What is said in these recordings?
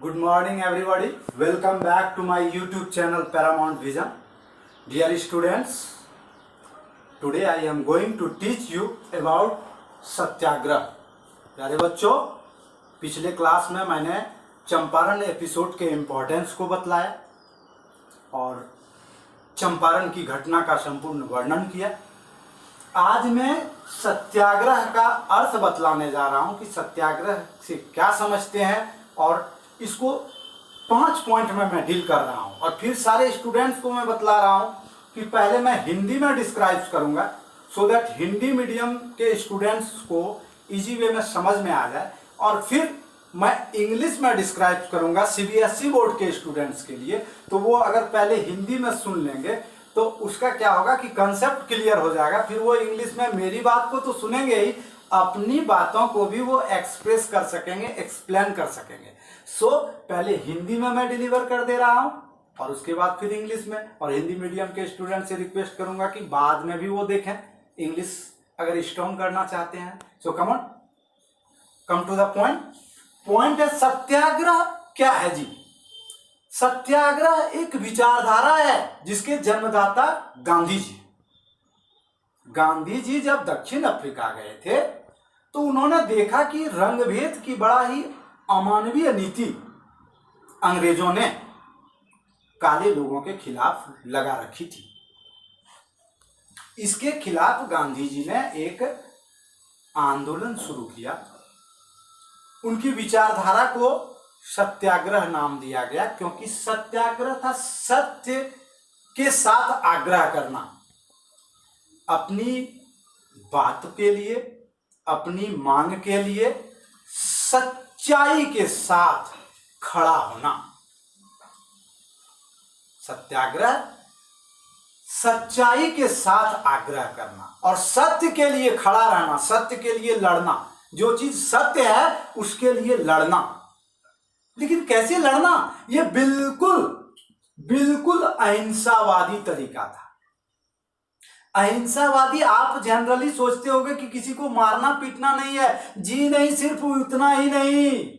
Good morning everybody. Welcome back to my YouTube channel Paramount Vision. Dear students, today I am going to teach you about सत्याग्रह। प्यारे बच्चों, पिछले class में मैंने Champaran episode के importance को बतलाया और चंपारण की घटना का संपूर्ण वर्णन किया। आज मैं सत्याग्रह का अर्थ बतलाने जा रहा हूं कि सत्याग्रह से क्या समझते हैं और इसको 5 पॉइंट में मैं डील कर रहा हूं। और फिर सारे स्टूडेंट्स को मैं बतला रहा हूं कि पहले मैं हिंदी में डिस्क्राइब करूंगा सो दैट हिंदी मीडियम के स्टूडेंट्स को इजी वे में समझ में आ जाए, और फिर मैं इंग्लिश में डिस्क्राइब करूंगा सीबीएसई बोर्ड के स्टूडेंट्स के लिए। तो वो अगर पहले हिंदी में सुन लेंगे तो उसका क्या होगा कि कंसेप्ट क्लियर हो जाएगा। फिर वो इंग्लिश में मेरी बात को तो सुनेंगे ही, अपनी बातों को भी वो एक्सप्रेस कर सकेंगे, एक्सप्लेन कर सकेंगे। सो पहले हिंदी में मैं डिलीवर कर दे रहा हूं और उसके बाद फिर इंग्लिश में। और हिंदी मीडियम के स्टूडेंट से रिक्वेस्ट करूंगा कि बाद में भी वो देखें, इंग्लिश अगर स्ट्रॉन्ग करना चाहते हैं। So come on, come to the point. Point है सत्याग्रह क्या है जी। सत्याग्रह एक विचारधारा है जिसके जन्मदाता गांधी जी। गांधी जी जब दक्षिण अफ्रीका गए थे तो उन्होंने देखा कि रंगभेद की बड़ा ही अमानवीय नीति अंग्रेजों ने काले लोगों के खिलाफ लगा रखी थी। इसके खिलाफ गांधी जी ने एक आंदोलन शुरू किया। उनकी विचारधारा को सत्याग्रह नाम दिया गया क्योंकि सत्याग्रह था सत्य के साथ आग्रह करना, अपनी बात के लिए, अपनी मांग के लिए सच्चाई के साथ खड़ा होना। सत्याग्रह सच्चाई के साथ आग्रह करना और सत्य के लिए खड़ा रहना, सत्य के लिए लड़ना। जो चीज सत्य है उसके लिए लड़ना। लेकिन कैसे लड़ना? यह बिल्कुल अहिंसावादी तरीका था। अहिंसावादी आप जनरली सोचते होंगे कि किसी को मारना पीटना नहीं है जी, नहीं, सिर्फ उतना ही नहीं।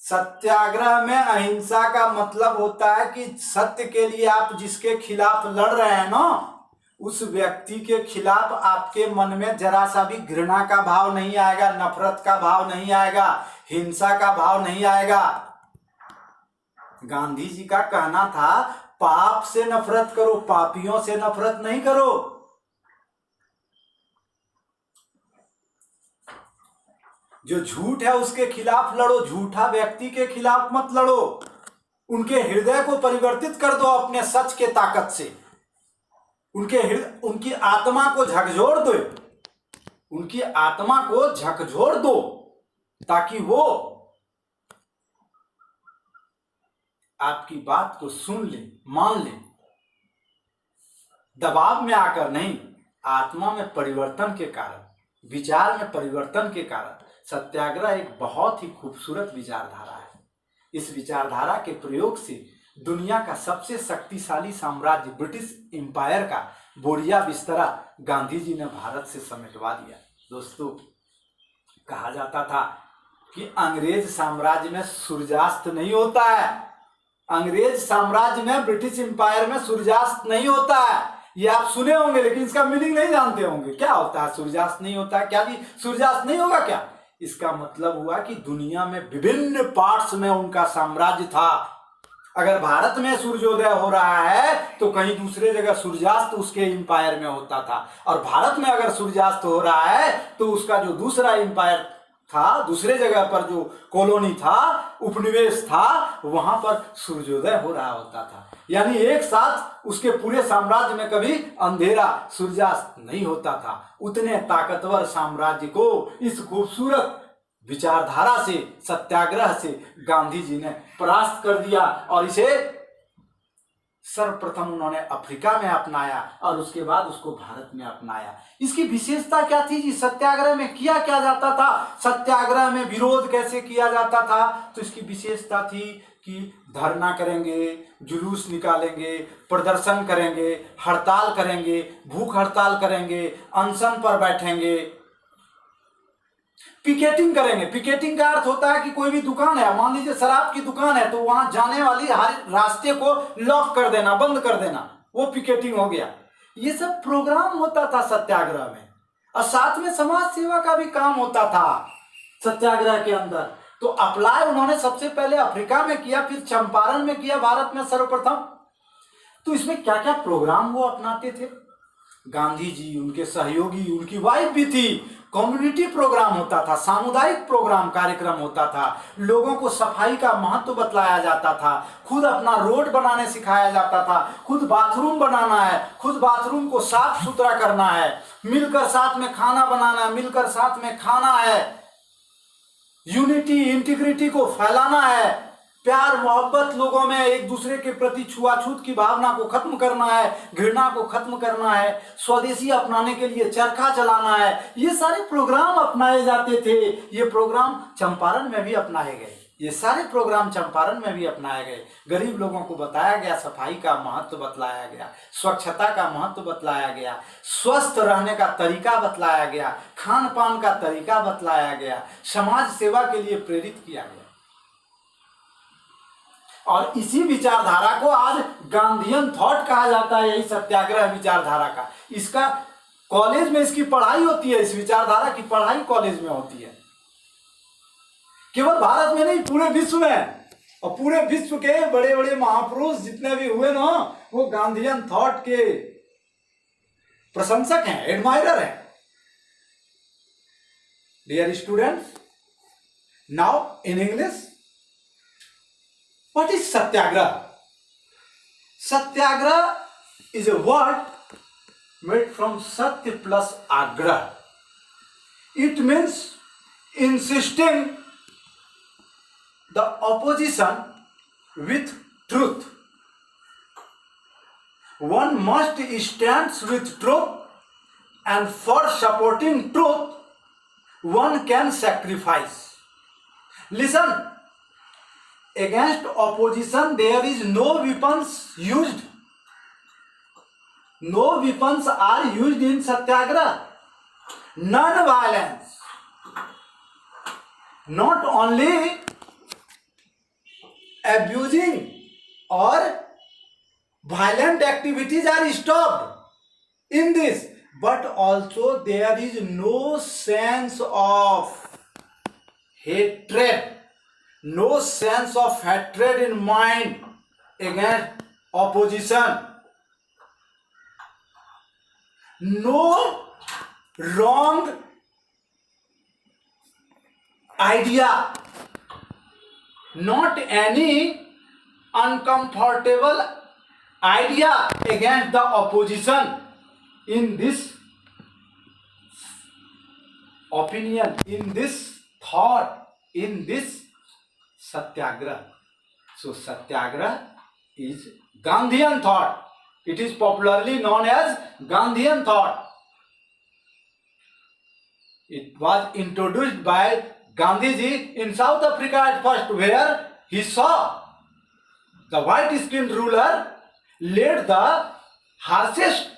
सत्याग्रह में अहिंसा का मतलब होता है कि सत्य के लिए आप जिसके खिलाफ लड़ रहे हैं ना, उस व्यक्ति के खिलाफ आपके मन में जरा सा भी घृणा का भाव नहीं आएगा, नफरत का भाव नहीं आएगा, हिंसा का भाव नहीं आएगा। गांधी जी का कहना था पाप से नफरत करो, पापियों से नफरत नहीं करो। जो झूठ है उसके खिलाफ लड़ो, झूठा व्यक्ति के खिलाफ मत लड़ो। उनके हृदय को परिवर्तित कर दो अपने सच के ताकत से। उनकी आत्मा को झकझोर दो, उनकी आत्मा को झकझोर दो ताकि वो आपकी बात को सुन ले, मान ले। दबाव में आकर नहीं, आत्मा में परिवर्तन के कारण, विचार में परिवर्तन के कारण। सत्याग्रह एक बहुत ही खूबसूरत विचारधारा है। इस विचारधारा के प्रयोग से दुनिया का सबसे शक्तिशाली साम्राज्य ब्रिटिश एम्पायर का बोरिया बिस्तरा गांधी जी ने भारत से समेटवा दिया। दोस्तों, कहा जाता था कि अंग्रेज साम्राज्य में सूर्यास्त नहीं होता है। अंग्रेज साम्राज्य में, ब्रिटिश एम्पायर में सूर्यास्त नहीं होता है। ये आप सुने होंगे लेकिन इसका मीनिंग नहीं जानते होंगे। क्या होता है सूर्यास्त नहीं होता है? क्या जी सूर्यास्त नहीं होगा क्या? इसका मतलब हुआ कि दुनिया में विभिन्न पार्ट्स में उनका साम्राज्य था। अगर भारत में सूर्योदय हो रहा है तो कहीं दूसरे जगह सूर्यास्त उसके एम्पायर में होता था, और भारत में अगर सूर्यास्त हो रहा है तो उसका जो दूसरा एम्पायर था, दूसरे जगह पर जो कॉलोनी था, उपनिवेश था, वहां पर सूर्योदय हो रहा होता था। यानी एक साथ उसके पूरे साम्राज्य में कभी अंधेरा, सूर्यास्त नहीं होता था। उतने ताकतवर साम्राज्य को इस खूबसूरत विचारधारा से, सत्याग्रह से गांधी जी ने परास्त कर दिया और इसे सर्वप्रथम उन्होंने अफ्रीका में अपनाया और उसके बाद उसको भारत में अपनाया। इसकी विशेषता क्या थी जी? सत्याग्रह में किया क्या जाता था? सत्याग्रह में विरोध कैसे किया जाता था? तो इसकी विशेषता थी कि धरना करेंगे, जुलूस निकालेंगे, प्रदर्शन करेंगे, हड़ताल करेंगे, भूख हड़ताल करेंगे, अनशन पर बैठेंगे, पिकेटिंग करेंगे। पिकेटिंग का अर्थ होता है कि कोई भी दुकान है, मान लीजिए शराब की दुकान है, तो वहां जाने वाली हर रास्ते को लॉक कर देना, बंद कर देना, वो पिकेटिंग हो गया। ये सब प्रोग्राम होता था सत्याग्रह में। और साथ में समाज सेवा का भी काम होता था सत्याग्रह के अंदर। तो अप्लाई उन्होंने सबसे पहले अफ्रीका में किया, फिर चंपारण में किया, भारत में सर्वप्रथम। तो इसमें क्या क्या प्रोग्राम वो अपनाते थे? गांधी जी, उनके सहयोगी, उनकी वाइफ भी थी। कम्युनिटी प्रोग्राम होता था, सामुदायिक प्रोग्राम कार्यक्रम होता था, लोगों को सफाई का महत्व बतलाया जाता था, खुद अपना रोड बनाने सिखाया जाता था, खुद बाथरूम बनाना है, खुद बाथरूम को साफ सुथरा करना है, मिलकर साथ में खाना बनाना है, मिलकर साथ में खाना है, यूनिटी इंटीग्रिटी को फैलाना है, प्यार मोहब्बत लोगों में एक दूसरे के प्रति छुआछूत की भावना को खत्म करना है, घृणा को खत्म करना है, स्वदेशी अपनाने के लिए चरखा चलाना है। ये सारे प्रोग्राम अपनाए जाते थे। ये प्रोग्राम चंपारण में भी अपनाए गए। ये सारे प्रोग्राम चंपारण में भी अपनाए गए। गरीब लोगों को बताया गया, सफाई का महत्व बतलाया गया, स्वच्छता का महत्व बतलाया गया, स्वस्थ रहने का तरीका बतलाया गया, खान पान का तरीका बतलाया गया, समाज सेवा के लिए प्रेरित किया गया। और इसी विचारधारा को आज गांधीयन थॉट कहा जाता है, यही सत्याग्रह विचारधारा का। इसका कॉलेज में इसकी पढ़ाई होती है, इस विचारधारा की पढ़ाई कॉलेज में होती है। केवल भारत में नहीं, पूरे विश्व में। और पूरे विश्व के बड़े बड़े महापुरुष जितने भी हुए ना, वो गांधीयन थॉट के प्रशंसक हैं, एडमायरर हैं। Dear students, now in English, what is satyagraha? Satyagraha is a word made from satya plus agraha. It means insisting the opposition with truth. One must stand with truth, and for supporting truth, one can sacrifice. Listen. Against opposition there is no weapons used. No weapons are used in satyagraha. Non-violence. Not only abusing or violent activities are stopped in this, but also there is no sense of hatred. No sense of hatred in mind against opposition. No wrong idea. Not any uncomfortable idea against the opposition. In this opinion, in this thought, in this Satyagraha. So Satyagraha is Gandhian thought. It is popularly known as Gandhian thought. It was introduced by Gandhiji in South Africa at first, where he saw the white-skinned ruler led the harshest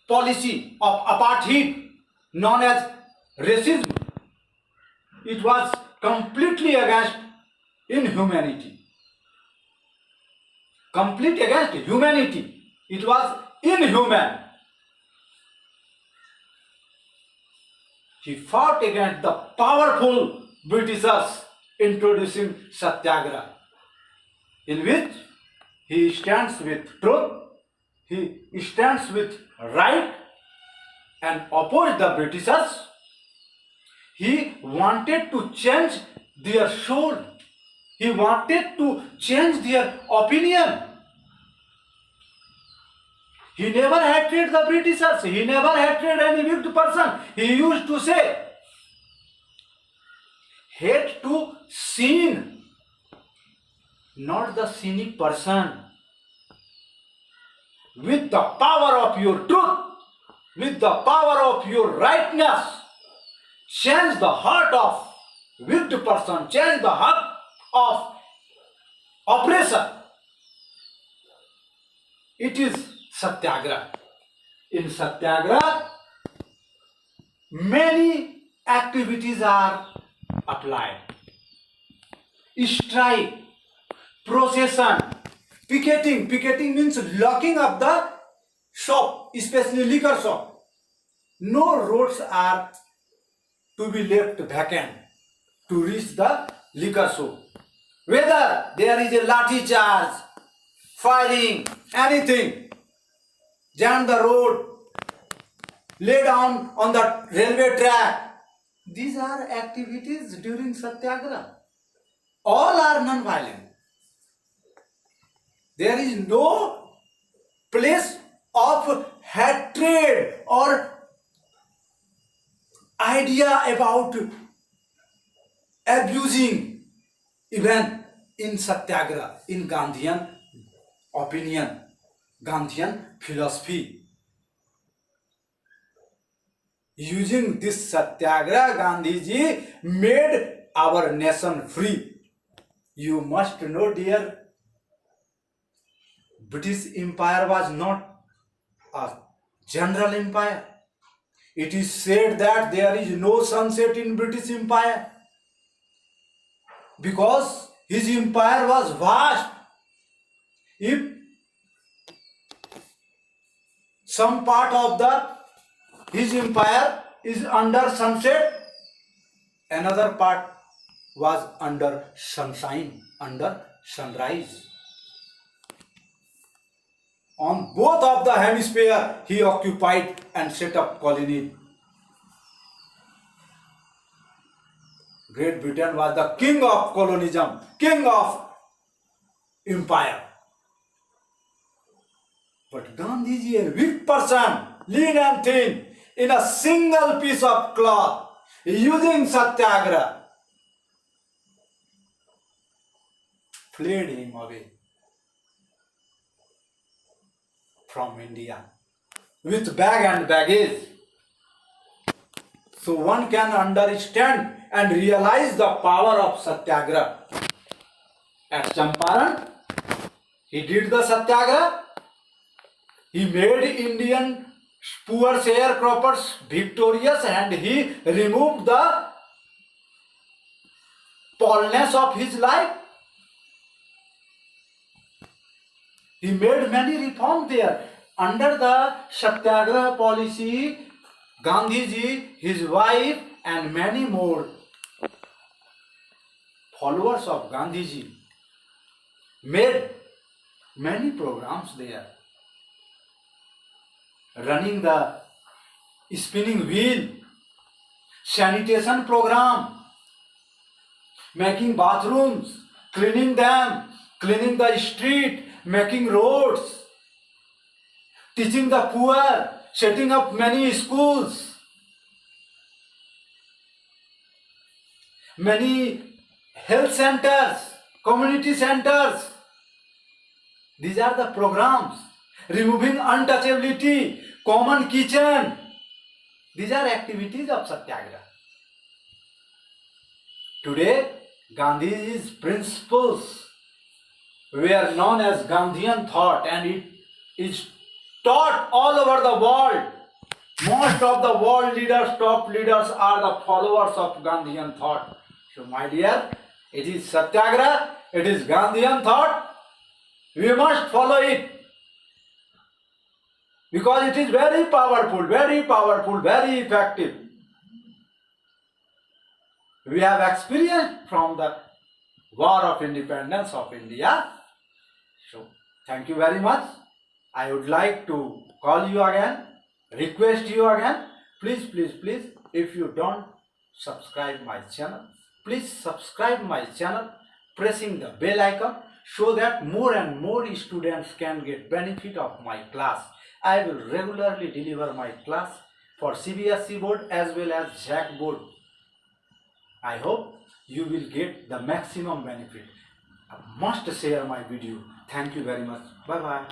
policy of apartheid known as racism. It was completely against inhumanity. Complete against humanity. It was inhuman. He fought against the powerful Britishers introducing Satyagraha, in which he stands with truth, he stands with right and oppose the Britishers. He wanted to change their soul. He wanted to change their opinion. He never hated the Britishers. He never hated any wicked person. He used to say, hate to sin, not the sinning person. With the power of your truth, with the power of your rightness, change the heart of wicked person, change the heart of oppressor. It is Satyagraha. In Satyagraha, many activities are applied. Strike, procession, picketing. Picketing means locking up the shop, especially liquor shop. No roads are to be left vacant to reach the liquor shop. Whether there is a lathi charge, firing, anything, jam the road, lay down on the railway track. These are activities during Satyagraha. All are non-violent. There is no place of hatred or idea about abusing even in Satyagraha, in Gandhian opinion, Gandhian philosophy. Using this Satyagraha, Gandhiji made our nation free. You must know, dear, British Empire was not a general empire. It is said that there is no sunset in British Empire because his empire was vast. If some part of his empire is under sunset, another part was under sunshine, under sunrise. On both of the hemisphere, he occupied and set up colonies. Great Britain was the king of colonialism, king of empire. But Gandhiji, a weak person, lean and thin, in a single piece of cloth, using Satyagraha, fled him away from India with bag and baggage. So one can understand and realize the power of Satyagraha. At Champaran, he did the Satyagraha. He made Indian poor sharecroppers victorious and he removed the poorness of his life. He made many reforms there. Under the Satyagraha policy, Gandhiji, his wife, and many more followers of Gandhiji made many programs there. Running the spinning wheel, sanitation program, making bathrooms, cleaning them, cleaning the street, making roads, teaching the poor, setting up many schools, many health centers, community centers. These are the programs. Removing untouchability, common kitchen. These are activities of Satyagraha. Today, Gandhi's principles were known as Gandhian thought and it is taught all over the world. Most of the world leaders, top leaders are the followers of Gandhian thought. So my dear, it is Satyagraha, it is Gandhian thought. We must follow it. Because it is very powerful, very effective. We have experienced from the War of Independence of India. So, thank you very much. I would like to call you again, request you again. Please, if you don't subscribe my channel, please subscribe my channel, pressing the bell icon so that more and more students can get benefit of my class. I will regularly deliver my class for CBSE board as well as JAC board. I hope you will get the maximum benefit. I must share my video. Thank you very much. Bye bye.